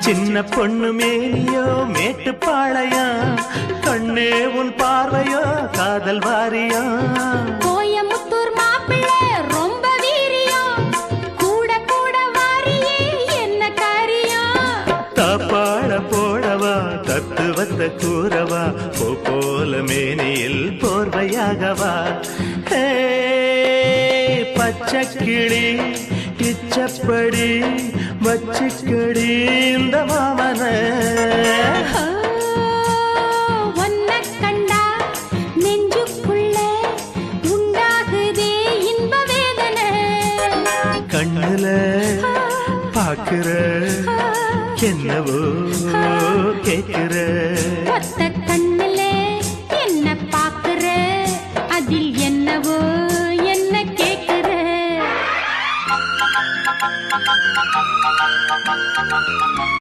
சின்ன பொண்ணு மேனியோ மேட்டுப்பாளையா, கண்ணே உன் பார்வையோ காதல் வாரியா. கோயமுத்தூர் மாப்பிள்ளை ரொம்ப வீரியா, கூட கூட வாரியே என்ன காரியா. தாப்பாள போடவா தத்துவத்தை கூறவா, போல மேனியில் போர்வையாகவா. பச்சைக்கிளி இச்சப்படி வச்சுக்கடி இந்த மாமன. ஒன்ன கண்டா நெஞ்சுக்குள்ள உண்டாகுதே இன்ப வேதனை. கண்ணுல பாக்குற என்னவோ கேக்குற. ஒத்த கண்ணுல என்ன பாக்குற, அதில் என்னவோ என்ன கேக்குற.